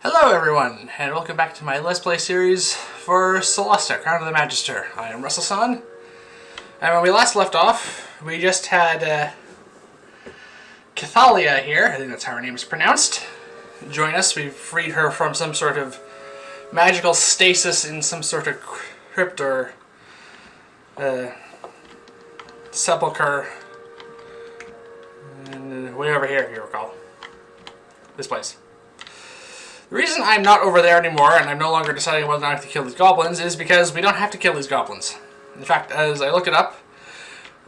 Hello everyone, and welcome back to my Let's Play series for Solasta, Crown of the Magister. I am S.A.N, and when we last left off, we just had Kythaela here, I think that's how her name is pronounced, join us. We freed her from some sort of magical stasis in some sort of crypt or sepulcher, and way over here if you recall. This place. The reason I'm not over there anymore, and I'm no longer deciding whether or not I have to kill these goblins, is because we don't have to kill these goblins. In fact, as I look it up,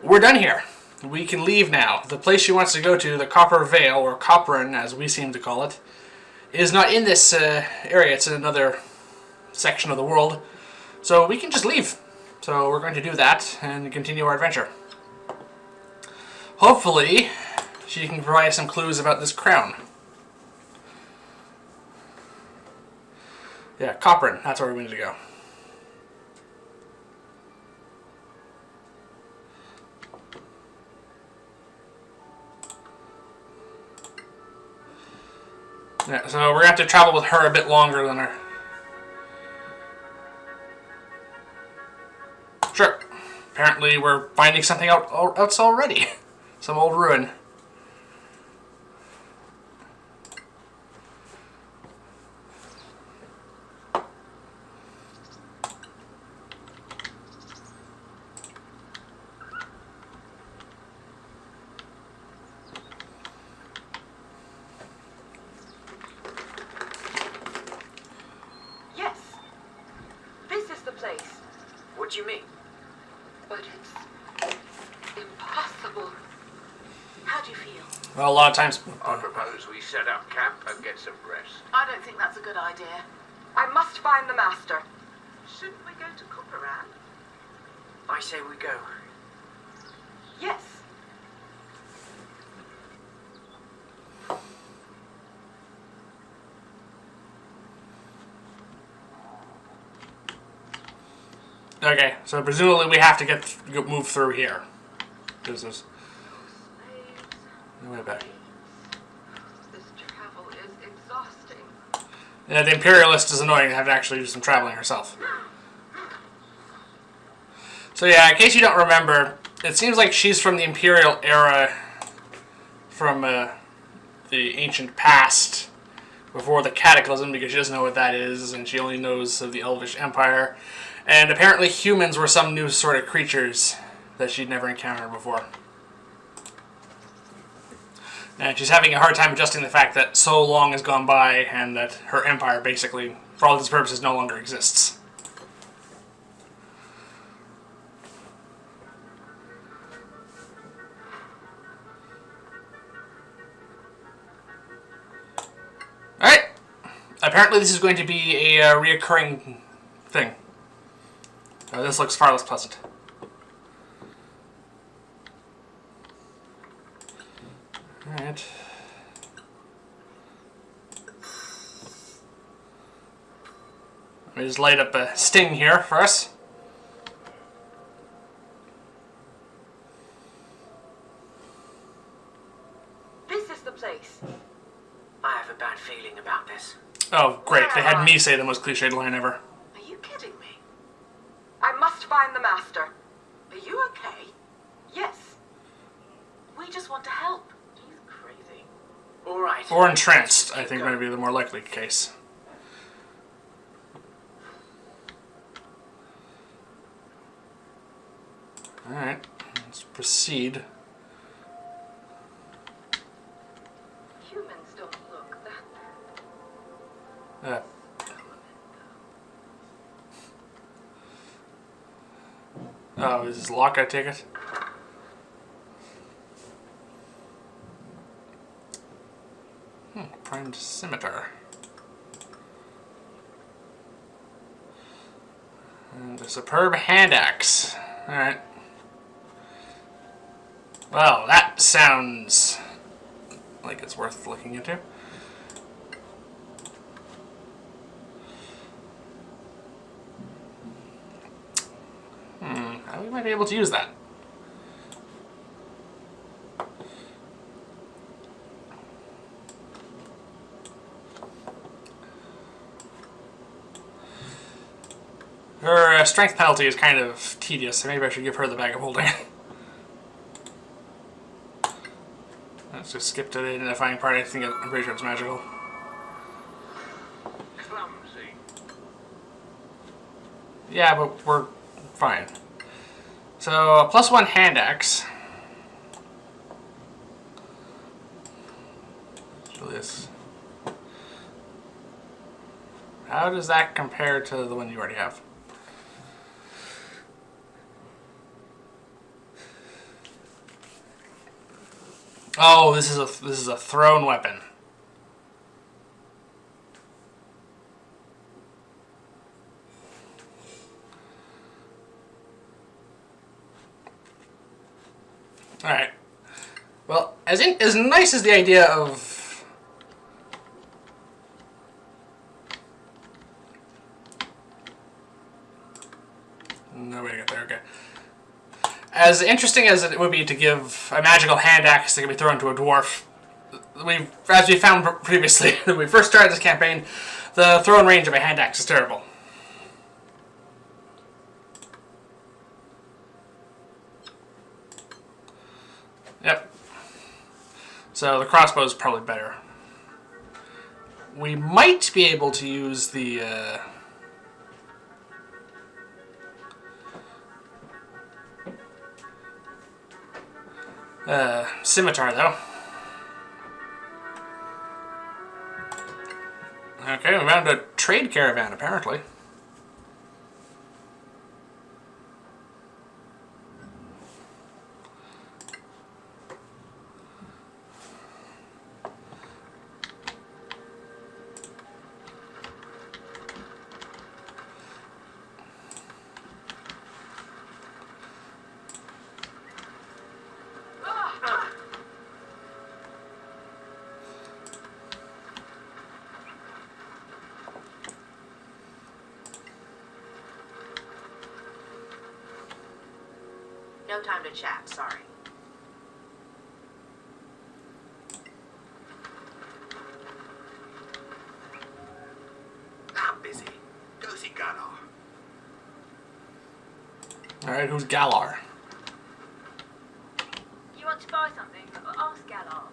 we're done here. We can leave now. The place she wants to go to, the Copper Vale, or Copperin as we seem to call it, is not in this area. It's in another section of the world. So we can just leave. So we're going to do that and continue our adventure. Hopefully, she can provide some clues about this crown. Yeah, Copperin, that's where we need to go. Yeah, so we're going to have to travel with her a bit longer than her. Sure. Apparently we're finding something else already. Some old ruin. What do you mean? But it's impossible. How do you feel? Well, a lot of times... I propose we set up camp and get some rest. I don't think that's a good idea. I must find the Master. Shouldn't we go to Copperan? I say we go. Yes. Okay, so presumably we have to move through here. This is no way back. This travel is exhausting. Yeah, the Imperialist is annoying to have to actually do some traveling herself. So yeah, in case you don't remember, it seems like she's from the Imperial era, from the ancient past, before the Cataclysm, because she doesn't know what that is, and she only knows of the Elvish Empire. And apparently humans were some new sort of creatures that she'd never encountered before. And she's having a hard time adjusting the fact that so long has gone by and that her empire basically, for all intents and purposes, no longer exists. Alright! Apparently this is going to be a reoccurring thing. This looks far less pleasant. Alright. Let me just light up a sting here for us. This is the place. I have a bad feeling about this. Oh, great. They had me say the most cliched line ever. Are you kidding me? I must find the Master. Are you okay? Yes. We just want to help. He's crazy. All right. Or entranced, I think might be the more likely case. Alright, let's proceed. Humans don't look that... Oh, is this lock, I take it? Primed scimitar. And a superb hand axe. Alright. Well, that sounds like it's worth looking into. How we might be able to use that. Her strength penalty is kind of tedious, so maybe I should give her the bag of holding. Let's just skip to the identifying part. I'm pretty sure it's magical. Clumsy. Yeah, but we're fine. So, a +1 hand axe. Let's do this. How does that compare to the one you already have? Oh, this is a thrown weapon. All right. Well, as nice as the idea of no way to get there. Okay. As interesting as it would be to give a magical hand axe that can be thrown to a dwarf, as we found previously when we first started this campaign, the thrown range of a hand axe is terrible. Yep. So the crossbow is probably better. We might be able to use the scimitar, though. Okay, we found a trade caravan, apparently. No time to chat, sorry. I'm busy. Go see Gunnar. Alright, who's Galar? You want to buy something? Ask Galar.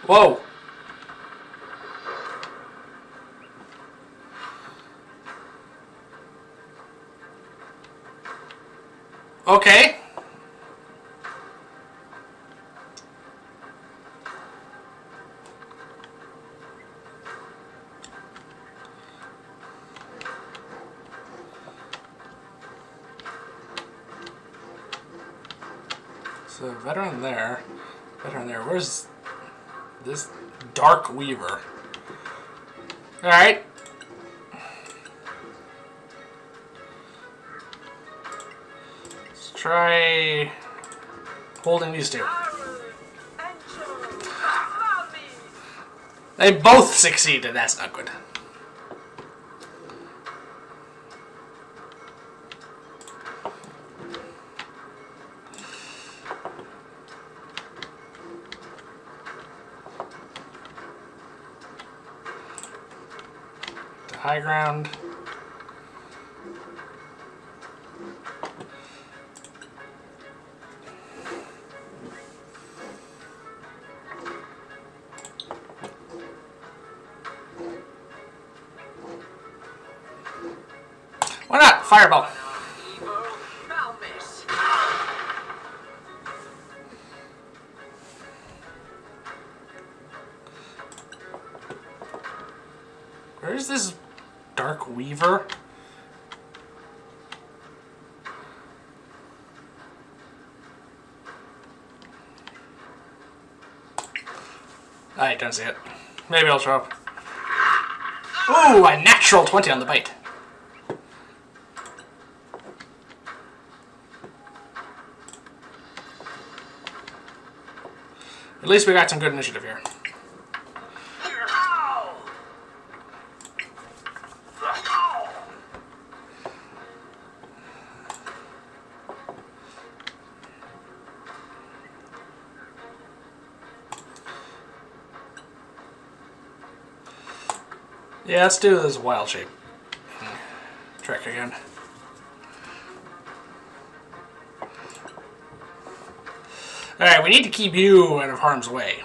Whoa! Okay. So, veteran there. Veteran there. Where's this Dark Weaver? Alright. Let's try holding these two. They both succeeded. That's not good. High ground. Why not? Fireball. Where's this Dark Weaver? I don't see it. Maybe I'll show up. Ooh, a natural 20 on the bite. At least we got some good initiative here. Yeah, let's do this wild shape trick again. Alright, we need to keep you out of harm's way.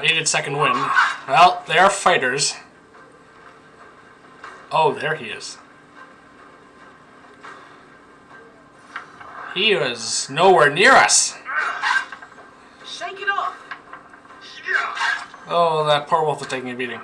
Needed second wind. Well, they are fighters. Oh, there he is. He was nowhere near us. Shake it off. Oh, that poor wolf is taking a beating.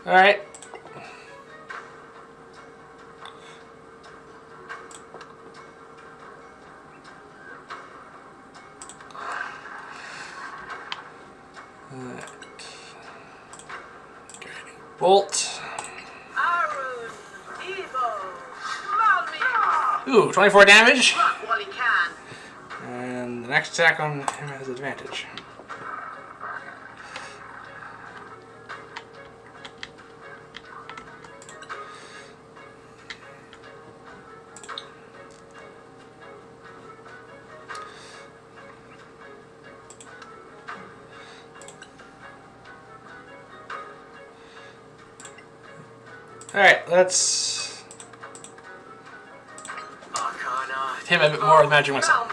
All right. Bolt. Ooh, 24 damage. While he can. And the next attack on him has advantage. Alright, let's hit him a bit more with magic missile.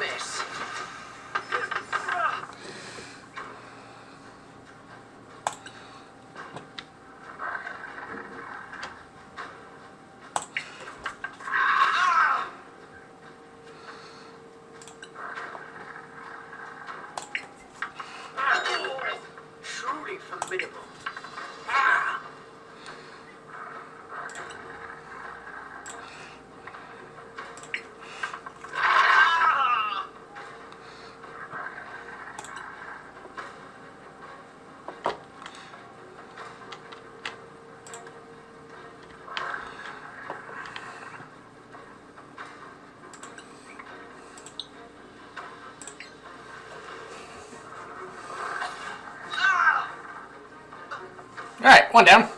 Truly formidable. Alright, one down.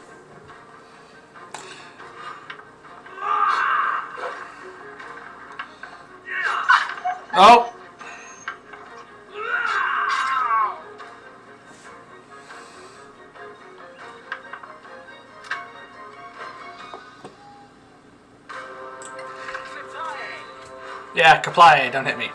Oh! Yeah, comply, don't hit me.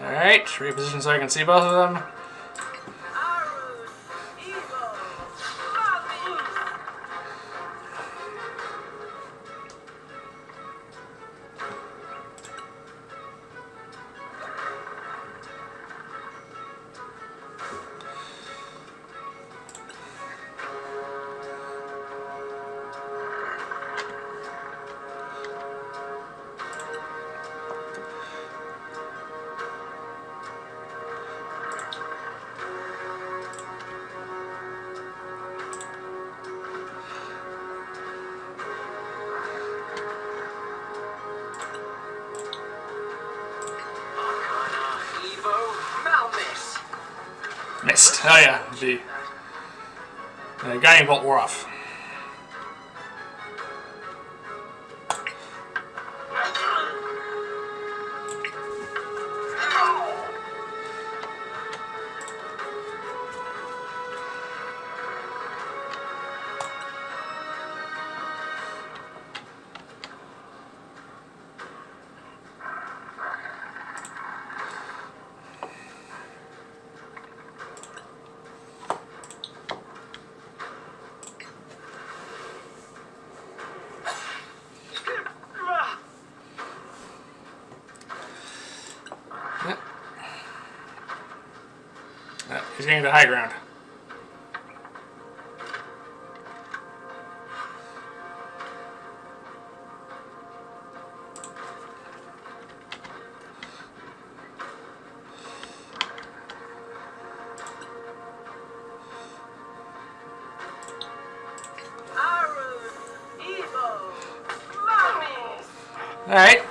Alright, reposition so I can see both of them. Missed. Oh yeah, the guiding bolt wore off. He's getting the high ground. Alright.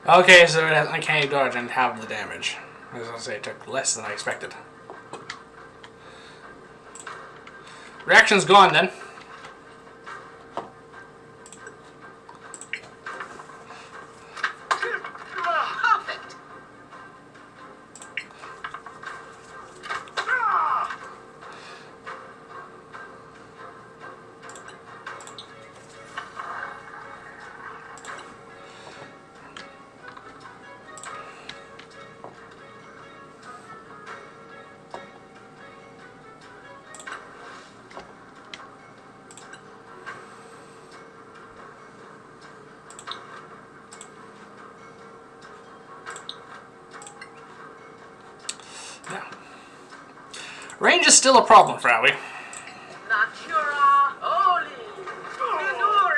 Okay, so it has uncanny dodge and half the damage. I was gonna say it took less than I expected. Reaction's gone then. Perfect. Range is still a problem for Owie. Natura Oli. Minore.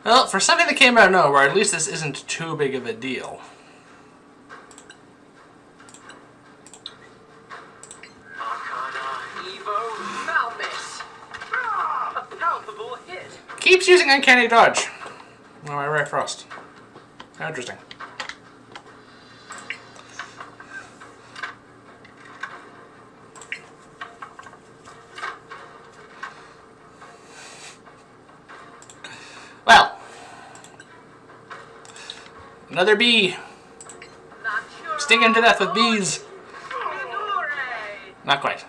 Well, for something that came out of nowhere, at least this isn't too big of a deal. A palpable hit. Keeps using uncanny dodge. Am I right, Frost? How interesting. Well, another bee. Stinging to death with bees. Not quite.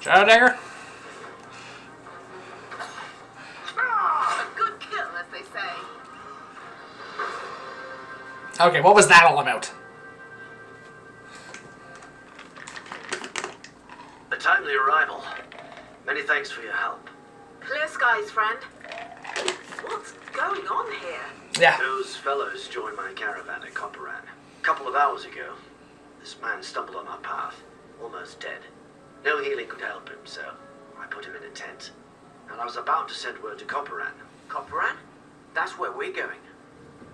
Shadow Dagger. A good kill, as they say. Okay, what was that all about? A timely arrival. Many thanks for your help. Clear skies, friend. What's going on here? Yeah. Those fellows joined my caravan at Copperan. A couple of hours ago, this man stumbled on our path, almost dead. No healing could help him, so I put him in a tent. And I was about to send word to Copperan. Copperan? That's where we're going.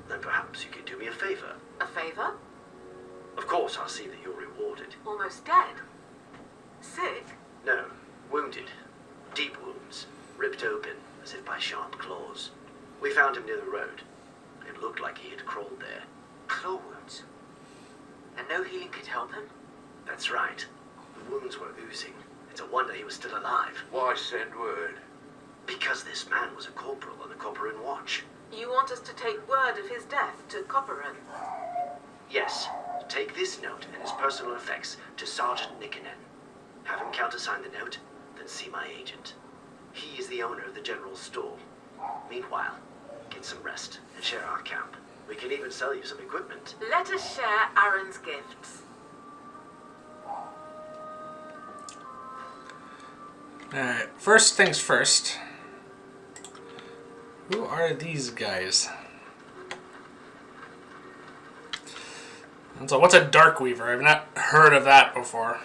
Then perhaps you could do me a favor. A favor? Of course, I'll see that you're rewarded. Almost dead. Sick? No, wounded. Deep wounds. Ripped open, as if by sharp claws. We found him near the road. It looked like he had crawled there. Claw wounds. And no healing could help him? That's right. The wounds were oozing. It's a wonder he was still alive. Why send word? Because this man was a corporal on the Copperan Watch. You want us to take word of his death to Copperan? Yes. Take this note and his personal effects to Sergeant Nikkinen. Have him countersign the note, then see my agent. He is the owner of the general store. Meanwhile, get some rest and share our camp. We can even sell you some equipment. Let us share Aaron's gifts. Alright, first things first. Who are these guys? And so what's a Darkweaver? I've not heard of that before.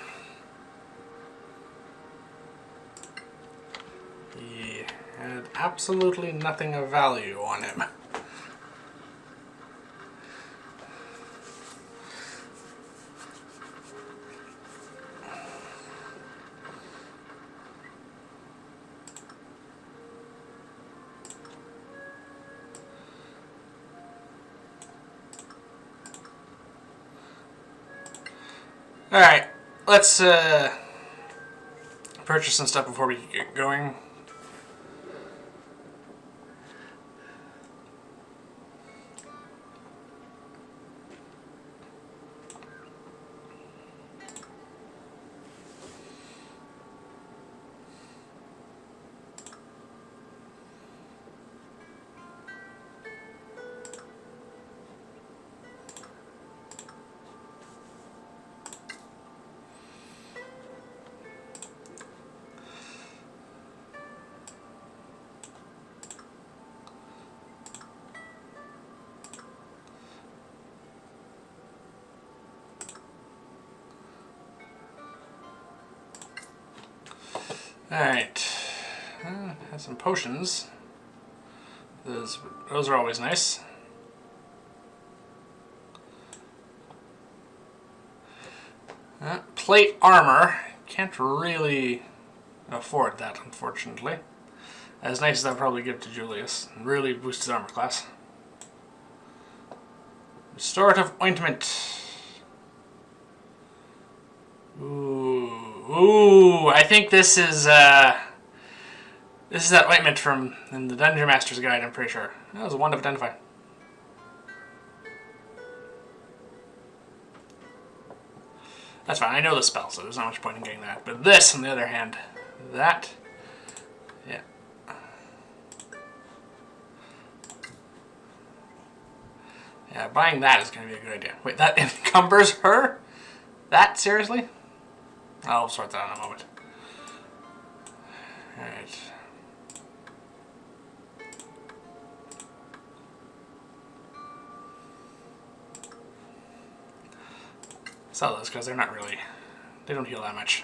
Yeah, with absolutely nothing of value on him. Alright, let's purchase some stuff before we get going. Alright, have some potions. Those are always nice. Plate armor. Can't really afford that, unfortunately. As nice as I'd probably give to Julius. Really boosts his armor class. Restorative ointment. Ooh, I think this is that ointment from in the Dungeon Master's Guide, I'm pretty sure. That was a 1 to identify. That's fine, I know the spell, so there's not much point in getting that. But this, on the other hand, that, yeah. Yeah, buying that is going to be a good idea. Wait, that encumbers her? That, seriously? I'll sort that out in a moment. Alright. Sell those because they're not really, they don't heal that much.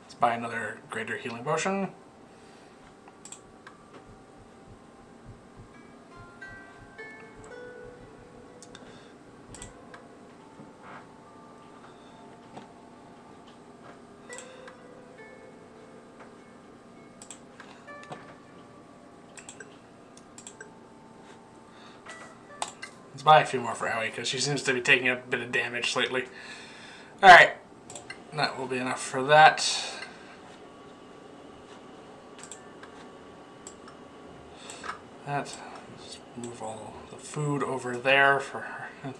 Let's buy another greater healing potion. Let's buy a few more for Aoi, because she seems to be taking a bit of damage lately. Alright, that will be enough for that. Let's move all the food over there for her.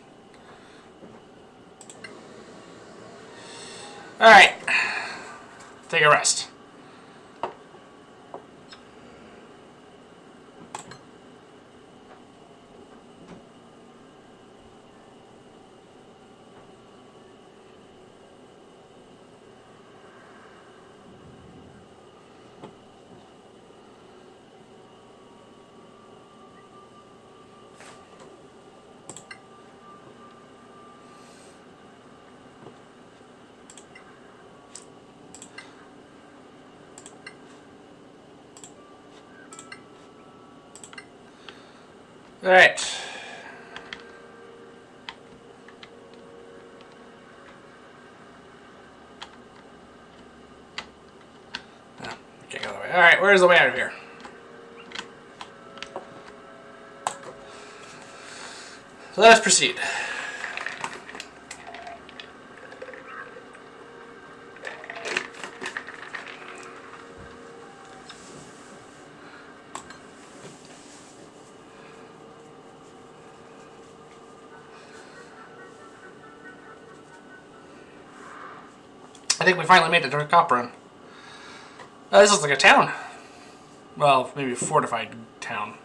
Alright, take a rest. Alright. Oh, can't go that way. Alright, where's the way out of here? So let us proceed. I think we finally made it to a cop run. This looks like a town. Well, maybe a fortified town.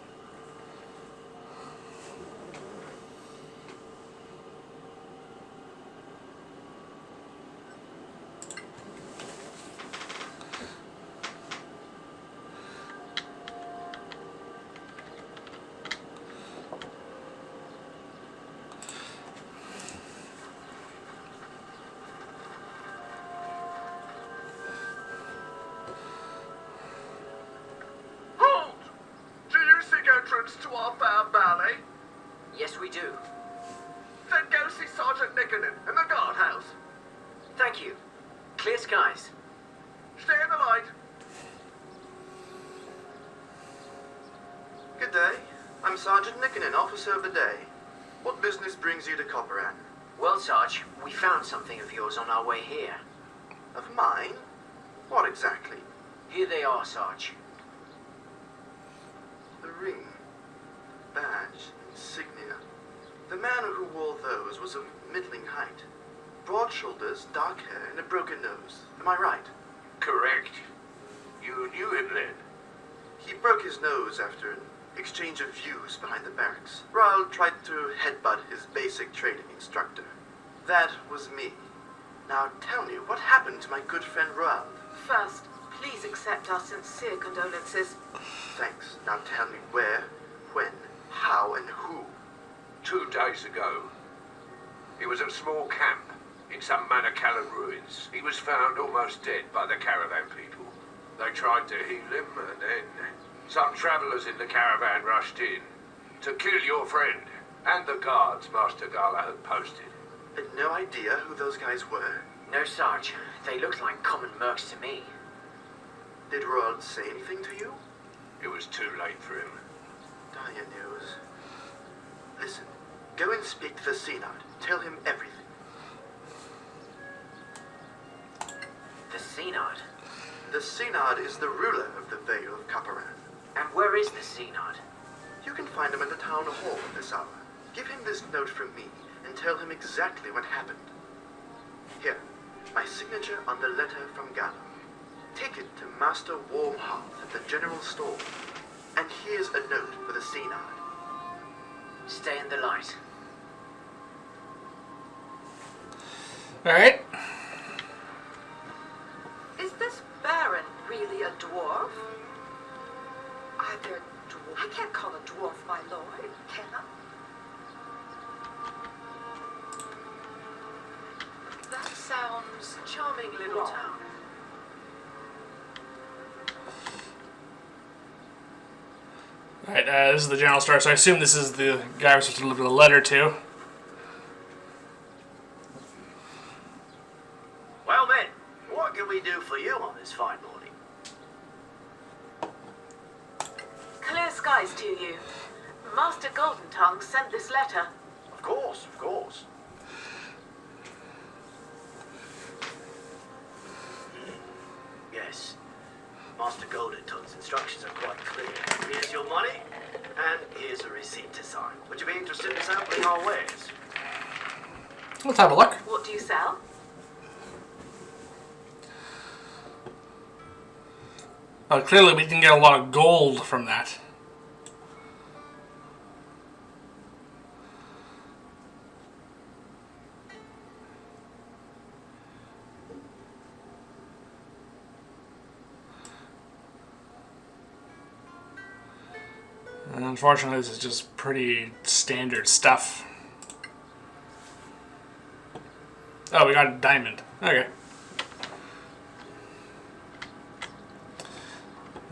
half-hour ballet? Yes, we do. Then go see Sergeant Nickenen in the guardhouse. Thank you. Clear skies. Stay in the light. Good day. I'm Sergeant Nickenen, Officer of the Day. What business brings you to Copperan? Well, Sarge, we found something of yours on our way here. Of mine? What exactly? Here they are, Sarge. The ring, badge, insignia. The man who wore those was of middling height. Broad shoulders, dark hair, and a broken nose. Am I right? Correct. You knew him then? He broke his nose after an exchange of views behind the barracks. Raoul tried to headbutt his basic training instructor. That was me. Now tell me, what happened to my good friend Raoul? First, please accept our sincere condolences. Thanks. Now tell me where, when, how, and who. 2 days ago. He was at a small camp in some Manacallan ruins. He was found almost dead by the caravan people. They tried to heal him, and then some travellers in the caravan rushed in to kill your friend and the guards Master Gala had posted. Had no idea who those guys were. No, Sarge. They look like common mercs to me. Did Raoul say anything to you? It was too late for him. Dire news. Listen, go and speak to the Synod. Tell him everything. The Synod? The Synod is the ruler of the Vale of Copperan. And where is the Synod? You can find him at the town hall at this hour. Give him this note from me and tell him exactly what happened. Here, my signature on the letter from Gala. Take it to Master Warmhearth at the general store. And here's a note for the Synod. Stay in the light. Alright. Is this Baron really a dwarf? Either a dwarf. I can't call a dwarf my lord, can I? That sounds charming little town. Alright, this is the general store, so I assume this is the guy we're supposed to deliver the letter to. Well, men, what can we do for you on this fine morning? Clear skies to you. Master Golden Tongue sent this letter. Of course, of course. Yes. Master Golden Tongue's instructions are quite clear. Here's your money, and here's a receipt to sign. Would you be interested in sampling our wares? Let's have a look. What do you sell? Clearly we can get a lot of gold from that. And unfortunately, this is just pretty standard stuff. Oh, we got a diamond. Okay.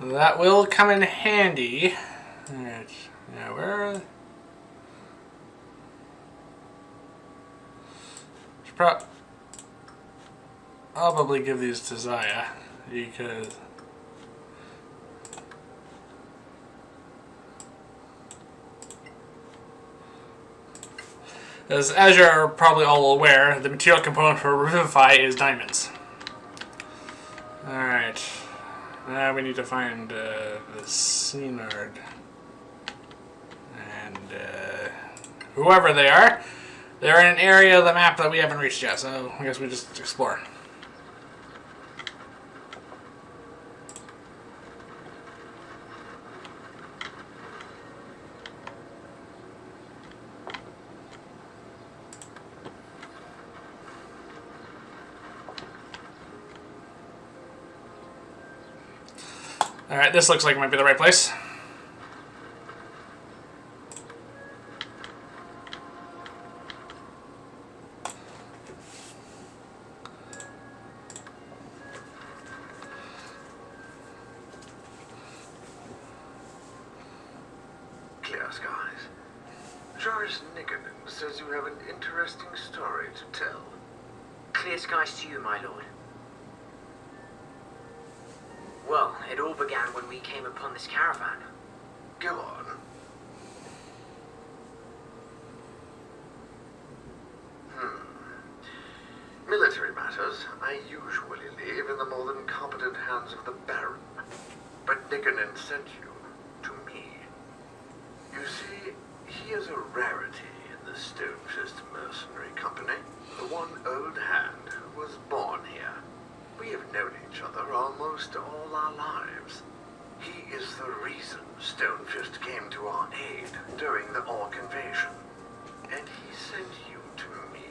That will come in handy. Alright. Now, where... Should probably give these to Zaya, because... As you're probably all aware, the material component for Revivify is diamonds. Alright. Now we need to find the Synod. And whoever they are, they're in an area of the map that we haven't reached yet, so I guess we just explore. Alright, this looks like it might be the right place. Clear skies. Joris Nickenden says you have an interesting story to tell. Clear skies to you, my lord. Well, it all began when we came upon this caravan. Go on. Military matters I usually leave in the more than competent hands of the Baron. But Nickenden sent you to me. You see, he is a rarity in the Stonefist Mercenary Company. The one old hand who was born here. We have known each other almost all our lives. He is the reason Stonefist came to our aid during the Orc invasion. And he sent you to me.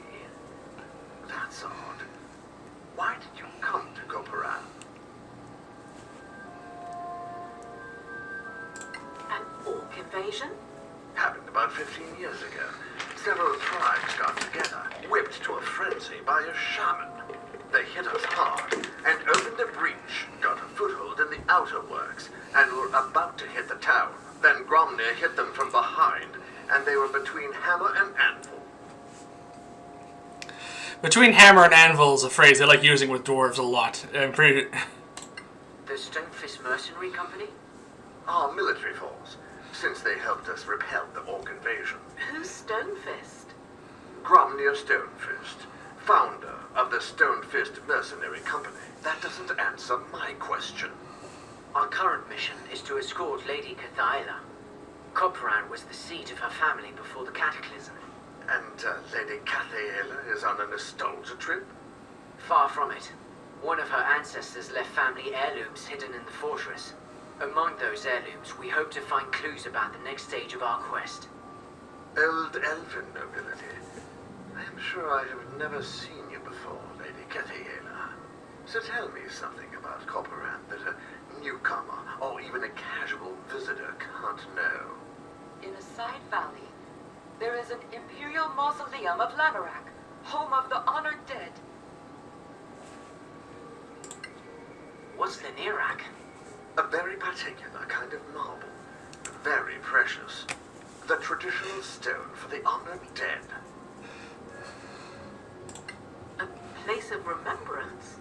That's odd. Why did you come to Koparan? An orc invasion? Happened about 15 years ago. Several tribes got together, whipped to a frenzy by a shaman. They hit us hard and opened a breach, got a foothold in the outer works, and were about to hit the town. Then Gromnir hit them from behind, and they were between hammer and anvil. Between hammer and anvil is a phrase they like using with dwarves a lot. The Stonefist Mercenary Company? Our military force, since they helped us repel the Orc invasion. Who's Stonefist? Gromnir Stonefist, founder of the Stonefist Mercenary Company. That doesn't answer my question. Our current mission is to escort Lady Kythaela. Koparan was the seat of her family before the Cataclysm. And Lady Kythaela is on a nostalgia trip? Far from it. One of her ancestors left family heirlooms hidden in the fortress. Among those heirlooms, we hope to find clues about the next stage of our quest. Old elfin nobility. I am sure I have never seen you before, Lady Kythaela. So tell me something about Koparan that a newcomer, or even a casual visitor, can't know. In a side valley, there is an imperial mausoleum of Lanarak, home of the honored dead. What's Lanarak? A very particular kind of marble. Very precious. The traditional stone for the honored dead. A place of remembrance?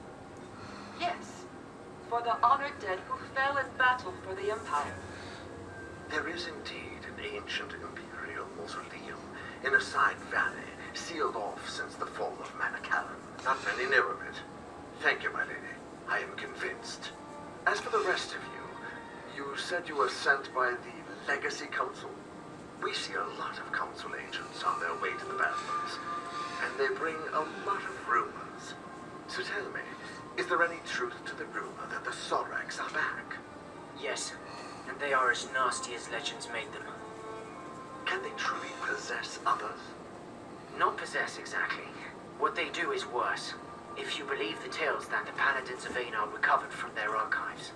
Yes, for the honored dead who fell in battle for the Empire. There is indeed an ancient imperial mausoleum in a side valley, sealed off since the fall of Manicalan. Not many know of it. Thank you, my lady. I am convinced. As for the rest of you, you said you were sent by the Legacy Council. We see a lot of Council agents on their way to the Badlands, and they bring a lot of rumors. So tell me, is there any truth to the rumor that the Soraks are back? Yes, and they are as nasty as legends made them. Can they truly possess others? Not possess exactly. What they do is worse, if you believe the tales that the Paladins of S.A.N recovered from their archives.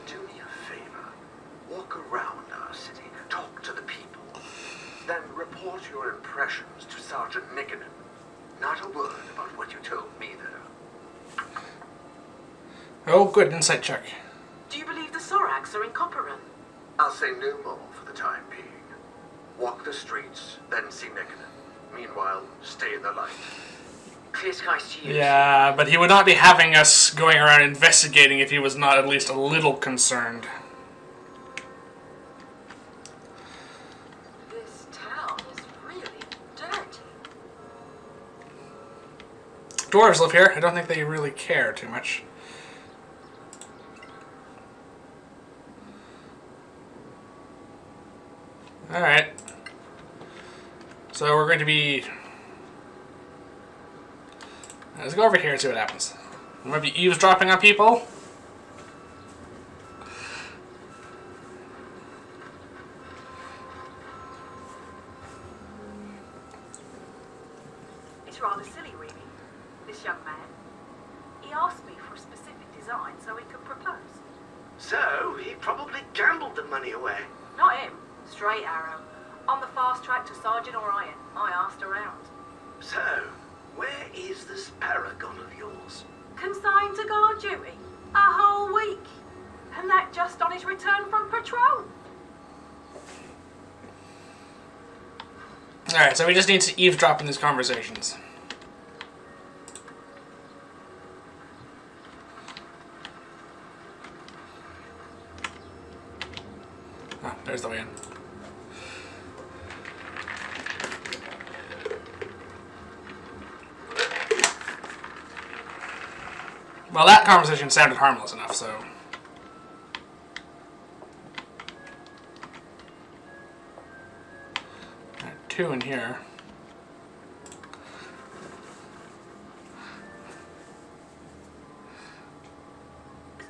Do me a favor. Walk around our city, talk to the people. Then report your impressions to Sergeant Nickenden. Not a word about what you told me, though. Oh, good insight check. Do you believe the Soraks are in Koparan? I'll say no more for the time being. Walk the streets, then see Nickenden. Meanwhile, stay in the light. Clear skies to you. Yeah, but he would not be having us going around investigating if he was not at least a little concerned. This town is really dirty. Dwarves live here. I don't think they really care too much. Alright. So we're going to be... Let's go over here and see what happens. We might be eavesdropping on people. It's rather silly, really, this young man. He asked me for a specific design so he could propose. So, he probably gambled the money away. Not him. Straight arrow. On the fast track to Sergeant Orion. I asked around. So, where is this paragon of yours? Consigned to guard duty. A whole week. And that just on his return from patrol. Alright, so we just need to eavesdrop in these conversations. Oh, there's the way in. Well, that conversation sounded harmless enough, so... Alright, 2 in here.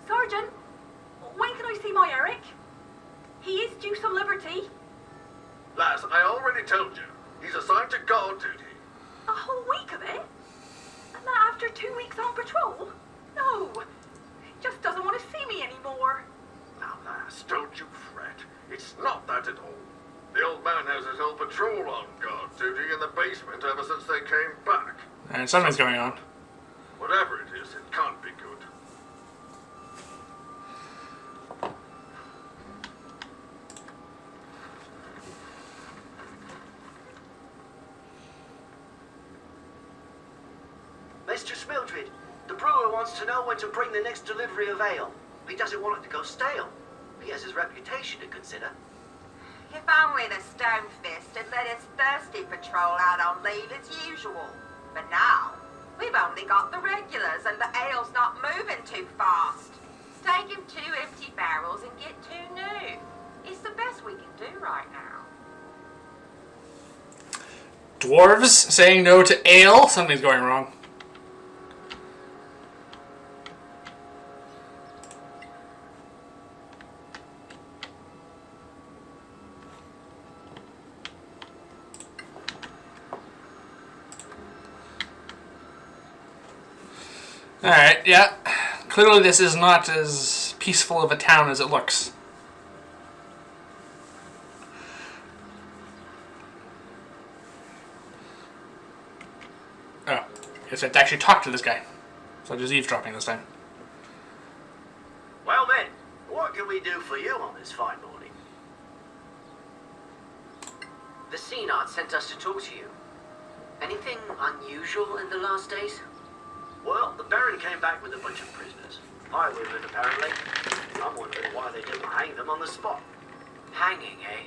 Sergeant, when can I see my Eric? He is due some liberty. Lass, I already told you. He's assigned to guard duty. A whole week of it? And that after 2 weeks on patrol? No, he just doesn't want to see me anymore. Now, lass, don't you fret. It's not that at all. The old man has his whole patrol on guard duty in the basement ever since they came back. Alright, something's going on. Whatever it is, it can't be good. Mr. Smildred, the brewer wants to know when to bring the next delivery of ale. He doesn't want it to go stale. He has his reputation to consider. If only the Stonefist had let his thirsty patrol out on leave as usual. But now, we've only got the regulars and the ale's not moving too fast. Take him 2 empty barrels and get 2 new. It's the best we can do right now. Dwarves saying no to ale? Something's going wrong. Alright, yeah. Clearly this is not as peaceful of a town as it looks. Oh, guess I have to actually talk to this guy. So I'm just eavesdropping this time. Well then, what can we do for you on this fine morning? The S.A.N sent us to talk to you. Anything unusual in the last days? Well, the Baron came back with a bunch of prisoners. Highwaymen, apparently. I'm wondering why they didn't hang them on the spot. Hanging, eh?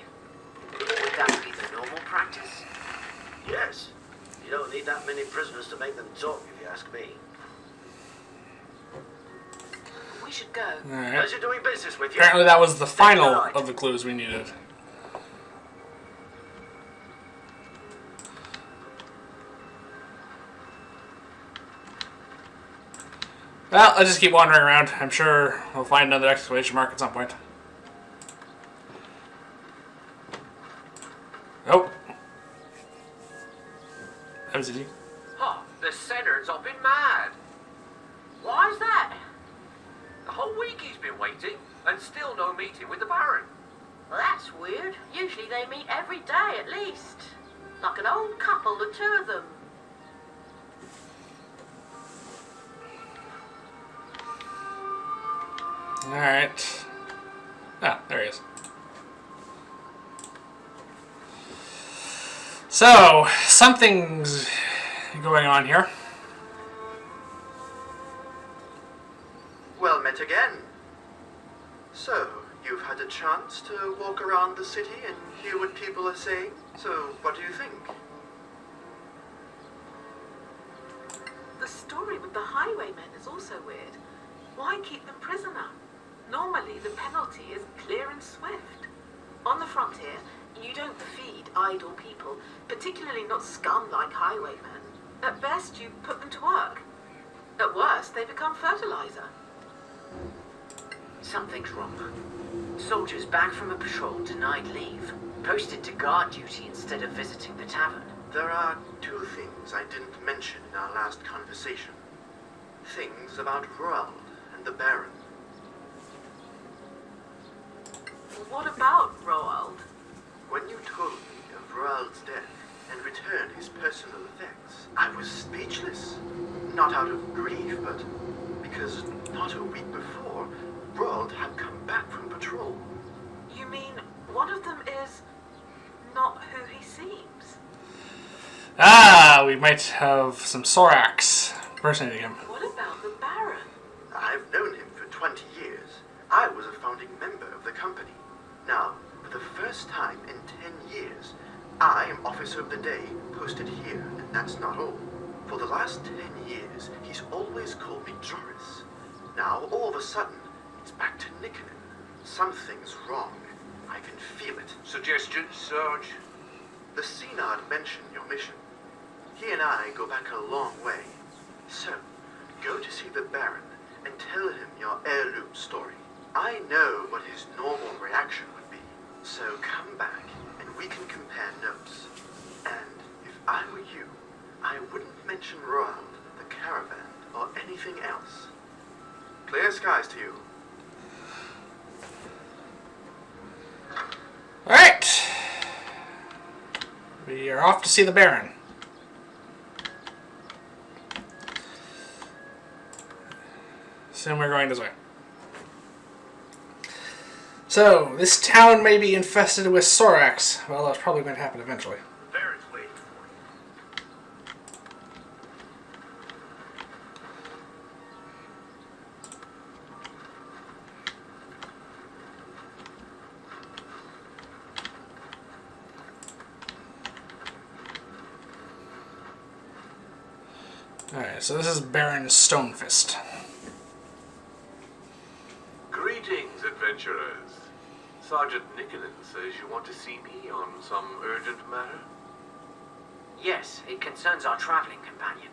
Would that be the normal practice? Yes. You don't need that many prisoners to make them talk, if you ask me. We should go. Alright. Pleasure doing business with you. Apparently that was the final Thank you. of the clues we needed. Well, I'll just keep wandering around. I'm sure we'll find another exclamation mark at some point. Oh. That was easy. Huh, the S.A.N's have been mad. Why's that? The whole week he's been waiting, and still no meeting with the Baron. Well, that's weird. Usually they meet every day at least. Like an old couple, the 2 of them. Alright. Ah, there he is. So, something's going on here. Well met again. So, you've had a chance to walk around the city and hear what people are saying? So, what do you think? The story with the highwaymen is also weird. Why keep them prisoner? Normally, the penalty is clear and swift. On the frontier, you don't feed idle people, particularly not scum like highwaymen. At best, you put them to work. At worst, they become fertilizer. Something's wrong. Soldiers back from a patrol denied leave, posted to guard duty instead of visiting the tavern. There are 2 things I didn't mention in our last conversation. Things about Roald and the Baron. What about Roald? When you told me of Roald's death and returned his personal effects, I was speechless. Not out of grief, but because not a week before, Roald had come back from patrol. You mean one of them is not who he seems? Ah, we might have some Soraks impersonating him. What about the Baron? I've known him for 20 years. I was a founding member of the company. Now, for the first time in 10 years, I am Officer of the Day posted here, and that's not all. For the last 10 years, he's always called me Joris. Now, all of a sudden, it's back to Nickenen. Something's wrong. I can feel it. Suggestions, Sarge? The S.A.N mentioned your mission. He and I go back a long way. So, go to see the Baron and tell him your heirloom story. I know what his normal reaction would be. So come back and we can compare notes. And if I were you, I wouldn't mention Roald, the caravan, or anything else. Clear skies to you. Alright. We are off to see the Baron. Assume we're going this way. So, this town may be infested with Soraks. Well, that's probably going to happen eventually. Baron's waiting for Alright, so this is Baron Stonefist. Greetings, adventurers. Sergeant Nickenen says you want to see me on some urgent matter. Yes, it concerns our traveling companion,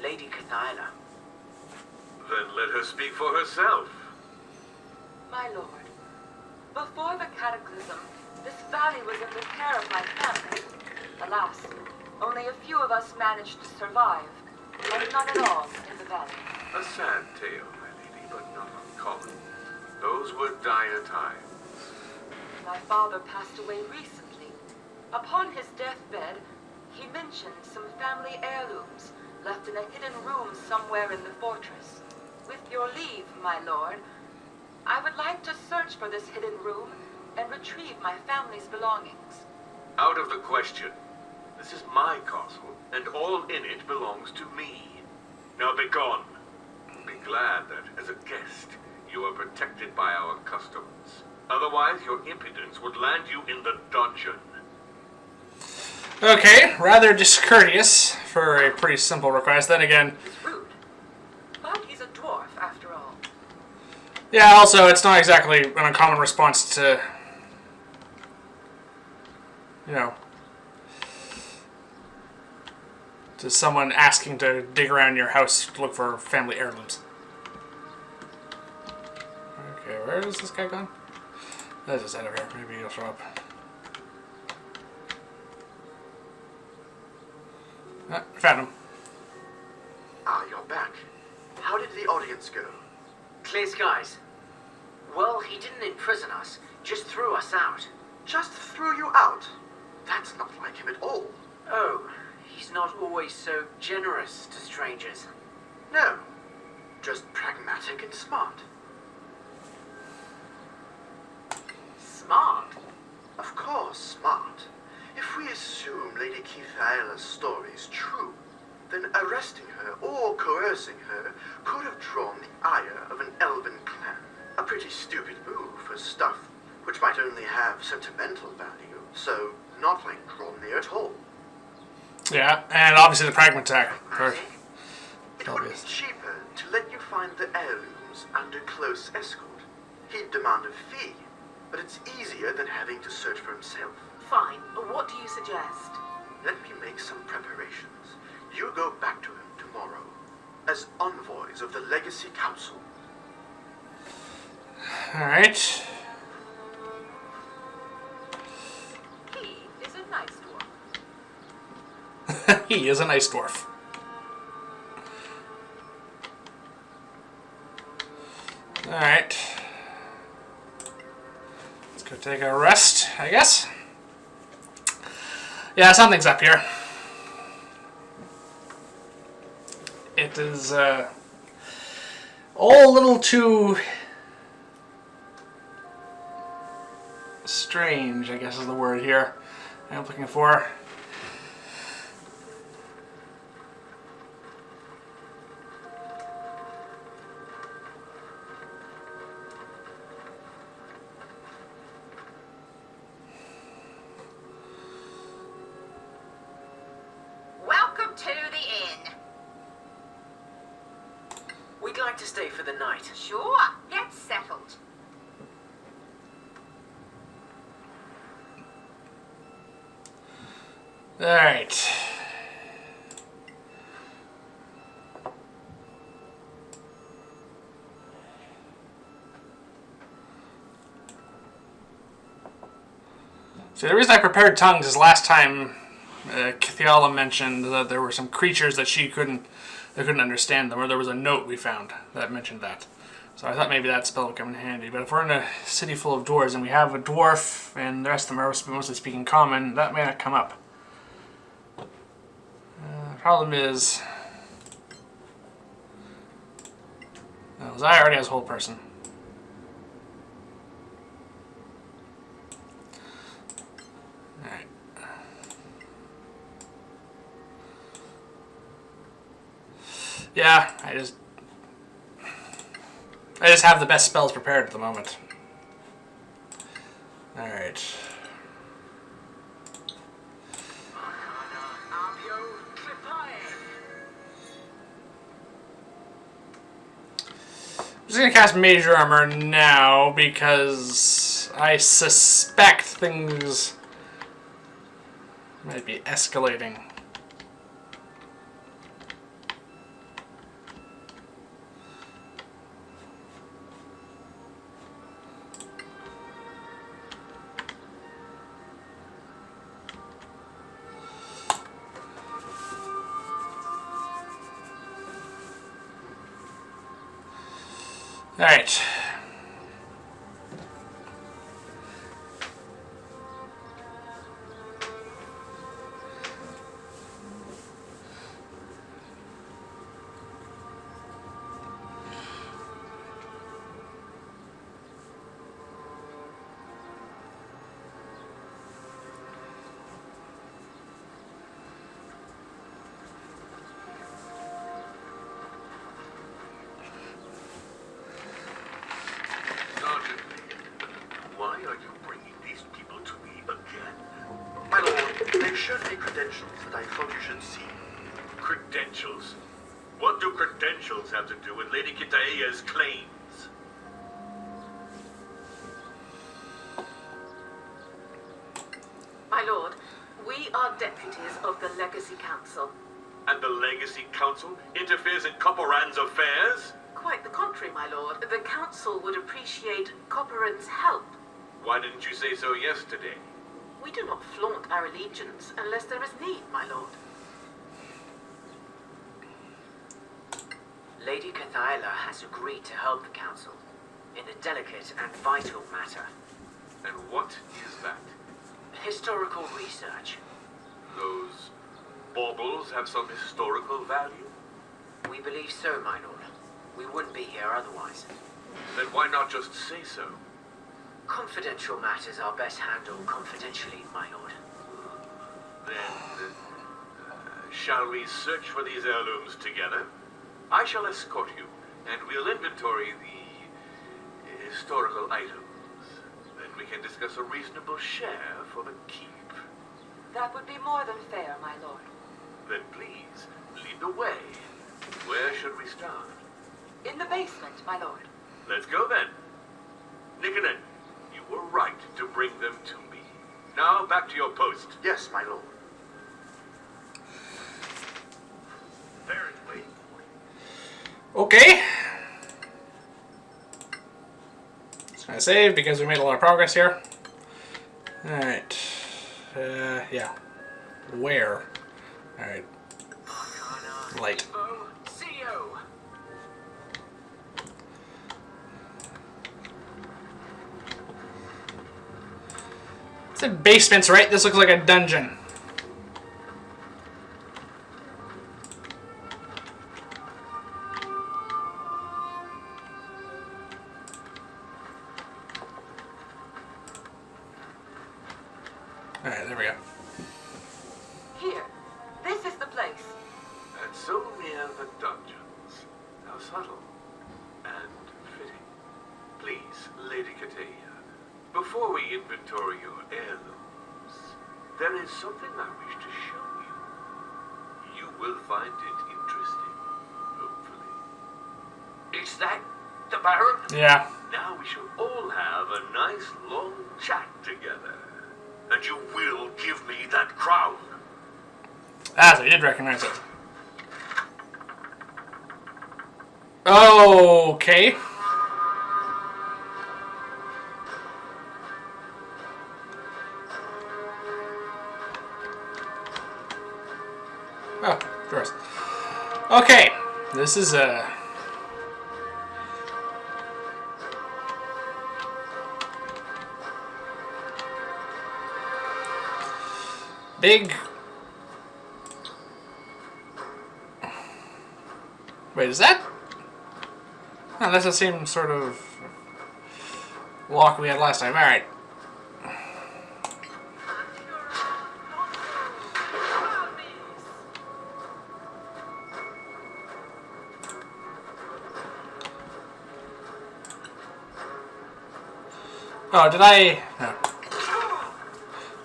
Lady Kythaela. Then let her speak for herself. My lord, before the cataclysm, this valley was in the care of my family. Alas, only a few of us managed to survive, and none at all in the valley. A sad tale, my lady, but not uncommon. Those were dire times. My father passed away recently. Upon his deathbed, he mentioned some family heirlooms left in a hidden room somewhere in the fortress. With your leave, my lord, I would like to search for this hidden room and retrieve my family's belongings. Out of the question. This is my castle, and all in it belongs to me. Now be gone. Be glad that, as a guest, you are protected by our customs. Otherwise, your impudence would land you in the dungeon. Okay, rather discourteous for a pretty simple request. Then again, It's rude, but he's a dwarf after all. yeah, also, it's not exactly an uncommon response to, you know, to someone asking to dig around your house to look for family heirlooms. Okay, where is this guy gone? Let's just head over here. Maybe he'll show up. Ah, found him. Ah, you're back. How did the audience go? Clear skies. Well, he didn't imprison us, just threw us out. Just threw you out. That's not like him at all. Oh, he's not always so generous to strangers. No, just pragmatic and smart. Smart. Of course, smart. If we assume Lady Kythaela's story is true, then arresting her or coercing her could have drawn the ire of an elven clan. A pretty stupid move for stuff which might only have sentimental value, so not like drawn near at all. Yeah, and obviously the pragmatic. It would be cheaper to let you find the heirlooms under close escort. He'd demand a fee, but it's easier than having to search for himself. Fine. What do you suggest? Let me make some preparations. You go back to him tomorrow as envoys of the Legacy Council. Alright. He is a nice dwarf. He is a nice dwarf. Alright. Let's go take a rest, I guess. Yeah, something's up here. It is, all a little too strange, I guess is the word here I'm looking for. We'd like to stay for the night. Sure, get settled. Alright. See, the reason I prepared tongues is last time Kythaela mentioned that there were some creatures that she couldn't understand them, or there was a note we found that mentioned that. So I thought maybe that spell would come in handy. But if we're in a city full of dwarves and we have a dwarf and the rest of them are mostly speaking common, that may not come up. The problem is... Zaya already has a whole person. Alright. Yeah, I just have the best spells prepared at the moment. Alright. I'm just gonna cast Major Armor now because I suspect things might be escalating. Alright. Credentials? What do credentials have to do with Lady Kythaela's claims? My lord, we are deputies of the Legacy Council. And the Legacy Council interferes in Copperan's affairs? Quite the contrary, my lord. The council would appreciate Copperan's help. Why didn't you say so yesterday? We do not flaunt our allegiance unless there is need, my lord. Lady Kythaela has agreed to help the council in a delicate and vital matter. And what is that? Historical research. Those baubles have some historical value? We believe so, my lord. We wouldn't be here otherwise. Then why not just say so? Confidential matters are best handled confidentially, my lord. Then, shall we search for these heirlooms together? I shall escort you, and we'll inventory the historical items. Then we can discuss a reasonable share for the keep. That would be more than fair, my lord. Then please, lead the way. Where should we start? In the basement, my lord. Let's go then. Niconen, you were right to bring them to me. Now back to your post. Yes, my lord. Baron, wait. Okay. Just gonna save because we made a lot of progress here. Alright. Yeah. Where? Alright. Light. CEO. It's in basements, right? This looks like a dungeon. Alright, there we go. Here. This is the place. And so near the dungeons. How subtle and fitting. Please, Lady Kythaela, before we inventory your heirlooms, there is something I wish to show you. You will find it interesting, hopefully. Is that the Baron? Yeah. Now we shall all have a nice long chat together. And you will give me that crown. Ah, so you did recognize it. Okay. Oh, drawers. Okay, this is a big. Wait, is that? Oh, that's the same sort of lock we had last time. All right. Oh, did I? No.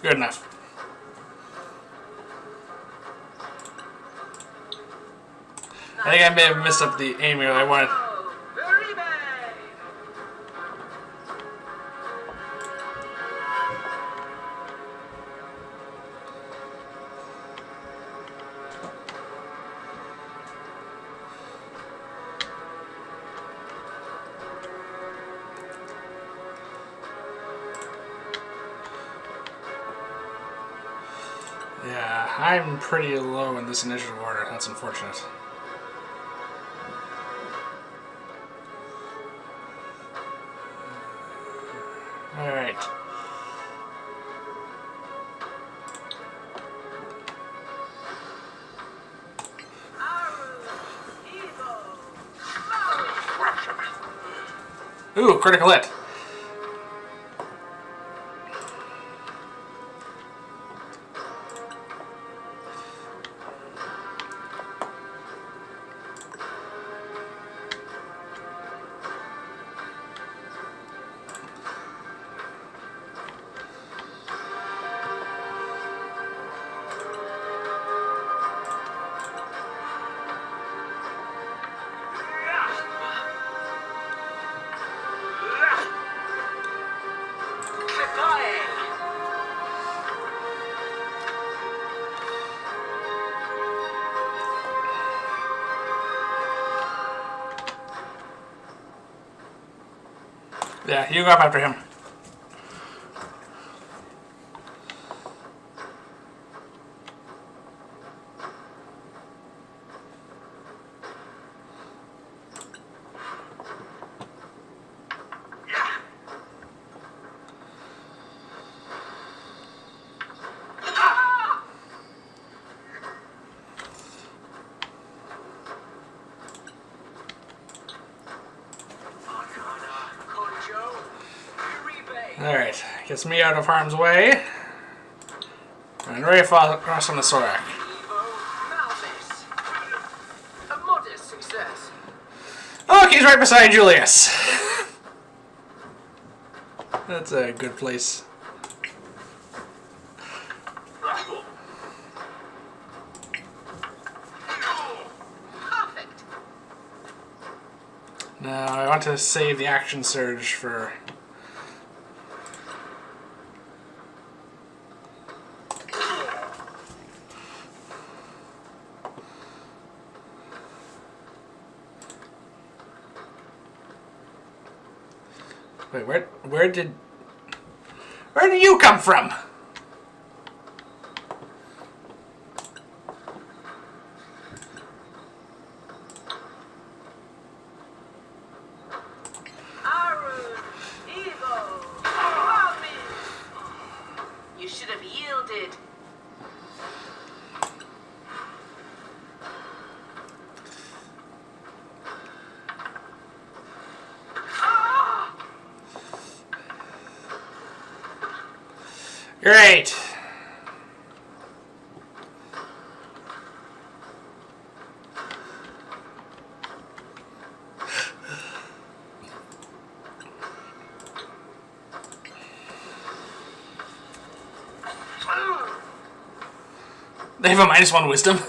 Good enough. I think I may have messed up the aiming. I wanted. Yeah, I'm pretty low in this initiative order. That's unfortunate. Alright. Ooh, critical hit. Yeah, you go up after him. Alright, gets me out of harm's way. And right across on the Sorak. A modest success. Oh, he's right beside Julius. That's a good place. Perfect. Now, I want to save the action surge for... Wait, where did you come from? You should have yielded. Great. They have a -1 wisdom.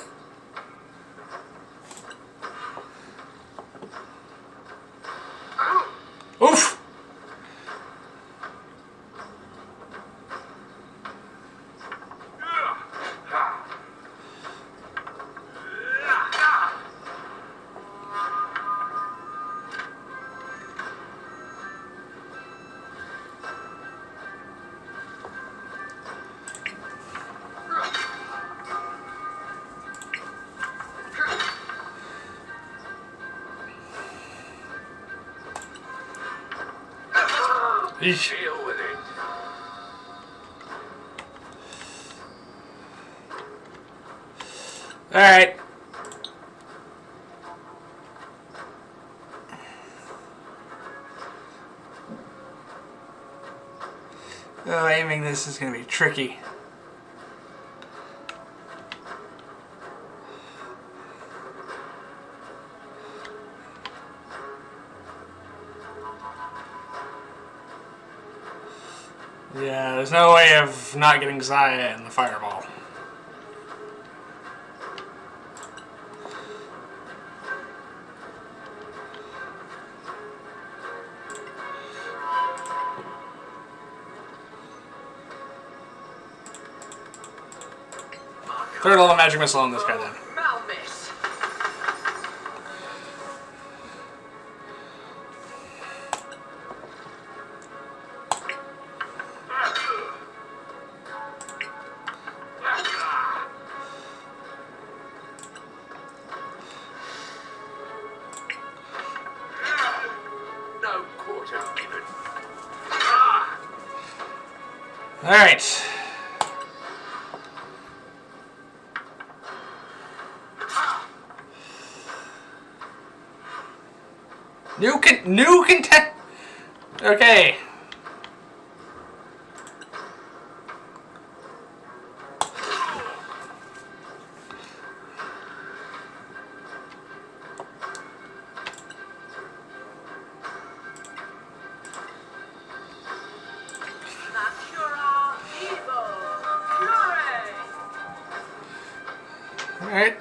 Eesh. Deal with it. Alright. Oh, aiming this is going to be tricky. Yeah, there's no way of not getting Xayah in the fireball. Third level magic missile on this guy then. Malmiss. No quarter given. Alright. New content. Okay. Natura Evo. Fury. Alright.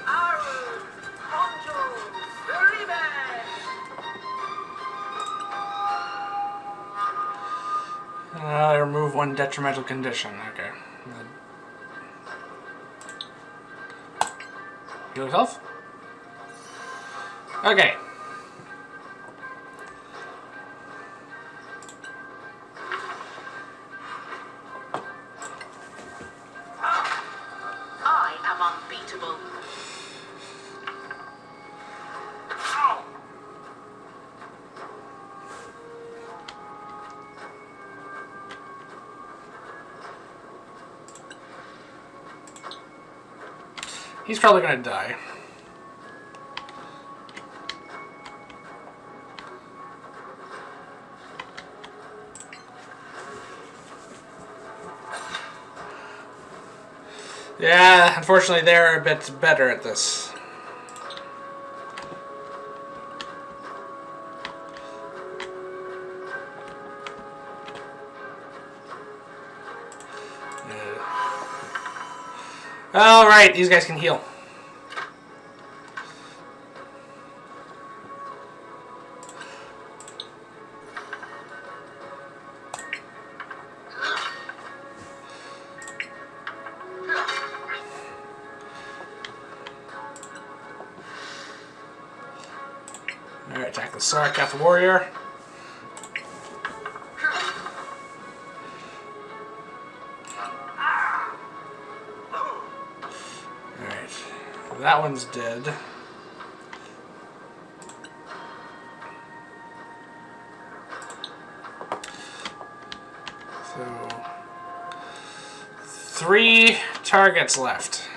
Aru. Conjure. Uribe. Remove one detrimental condition. Okay. Heal yourself? Okay. I am unbeatable. He's probably gonna die. Yeah, unfortunately they're a bit better at this. Alright, these guys can heal. Alright, attack the Soraks, the warrior. Alright, that one's dead. So, 3 targets left.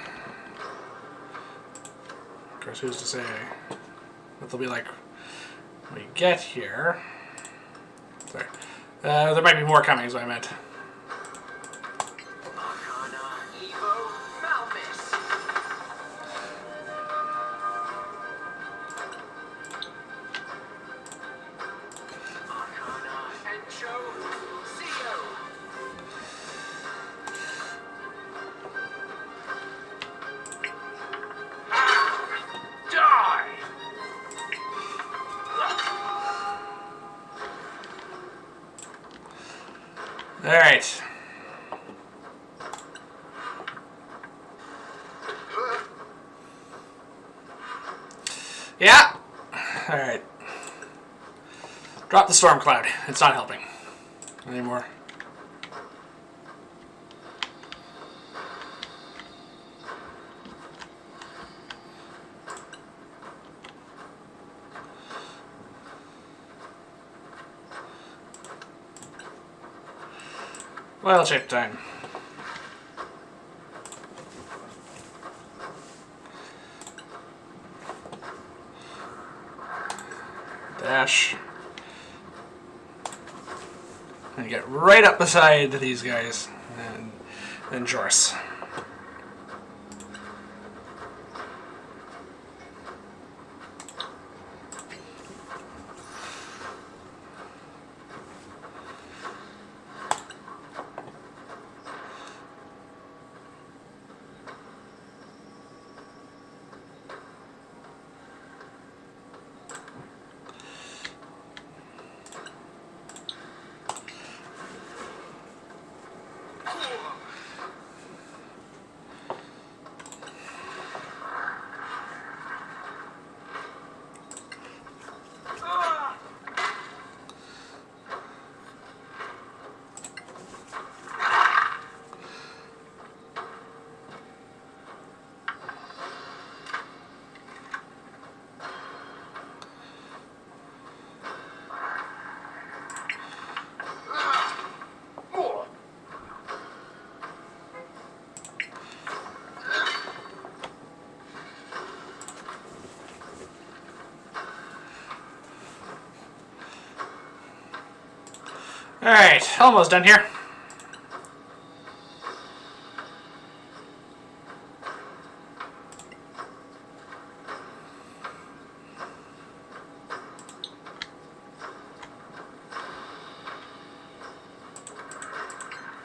Of course, who's to say what they'll be like when we get here. Sorry. There might be more coming, is what I meant. Arcana Evo Malmiss. Arcana Encho Zio. Die! Alright. Yeah. Alright. Drop the storm cloud. It's not helping anymore. Well, check time. Dash. And get right up beside these guys. And then Joris. Alright, almost done here.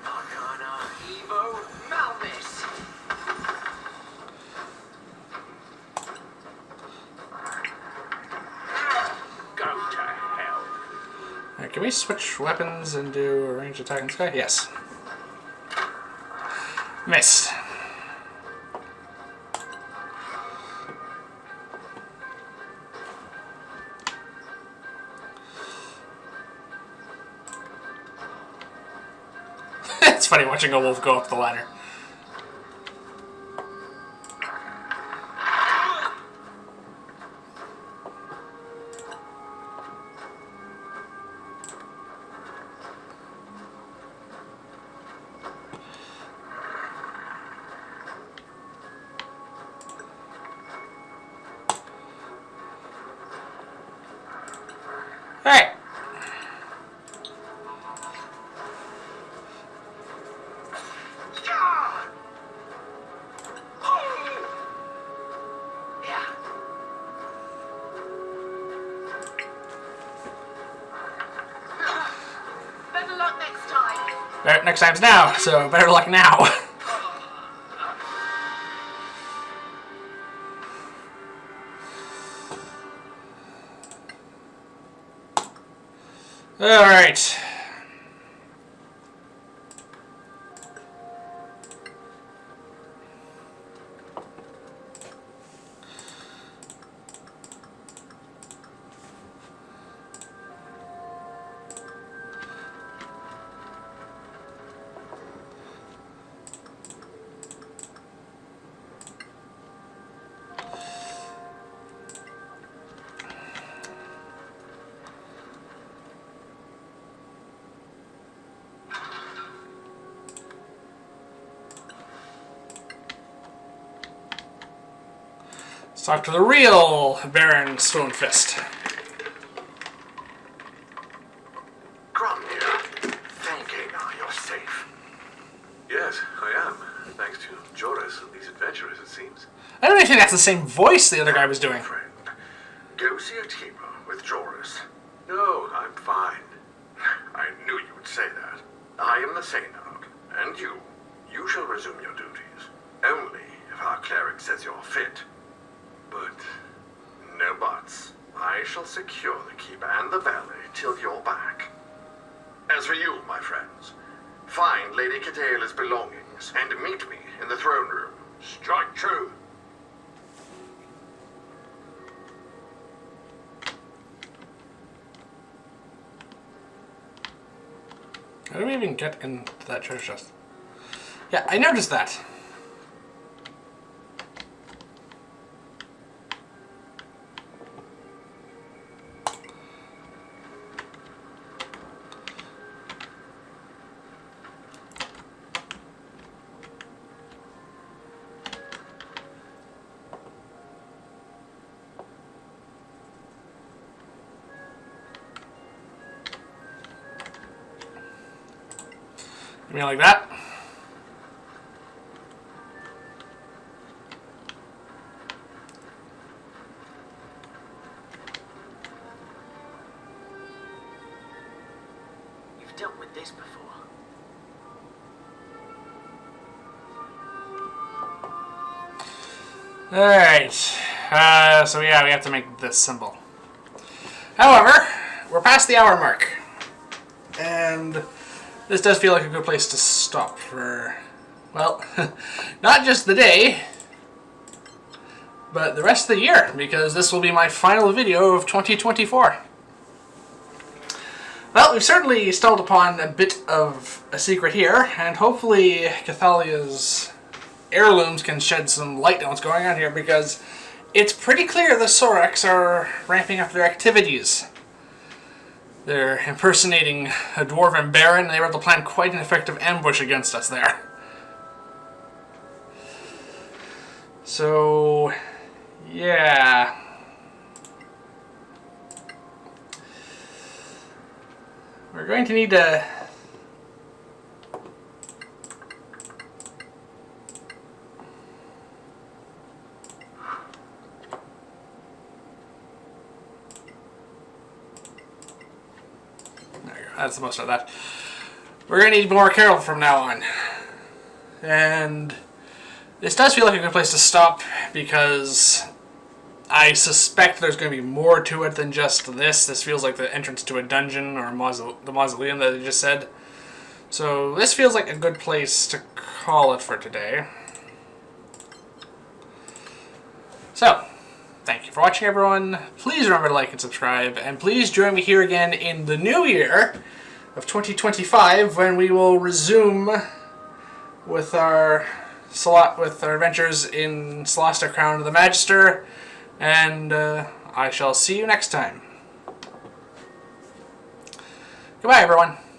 Arcana, Evo, Malmis. Go to hell. Alright, can we switch weapons and do a ranged attack in the sky? Yes. Missed. It's funny watching a wolf go up the ladder. Alright. Better luck next time. Next time's now, so better luck now. Alright. Let's talk to the real Baron Stonefist. Grom here. Thank you, now you're safe. Yes, I am. Thanks to Joris and these adventurers, it seems. I don't even think that's the same voice the other guy was doing. Friend, go see a keeper with Joris. No, I'm fine. I knew you would say that. I am the S.A.N, and you shall resume your duties. Only if our cleric says you're fit. But no buts. I shall secure the keep and the valley till you're back. As for you, my friends, find Lady Kythaela's belongings and meet me in the throne room. Strike true. How do we even get into that treasure chest? Yeah, I noticed that. Something like that. You've dealt with this before. Alright. So yeah, we have to make this symbol. However, we're past the hour mark. And this does feel like a good place to stop for, well, not just the day, but the rest of the year, because this will be my final video of 2024. Well, we've certainly stumbled upon a bit of a secret here, and hopefully Kythaela's heirlooms can shed some light on what's going on here, because it's pretty clear the Soraks are ramping up their activities. They're impersonating a dwarven baron, and they were able to plan quite an effective ambush against us there. So, yeah. We're going to need to... That's the most of that. We're going to need more careful from now on. And this does feel like a good place to stop, because I suspect there's going to be more to it than just this. This feels like the entrance to a dungeon or the mausoleum that I just said. So this feels like a good place to call it for today. So, thank you for watching, everyone. Please remember to like and subscribe, and please join me here again in the new year of 2025, when we will resume with our adventures in Solasta, Crown of the Magister, and I shall see you next time. Goodbye, everyone.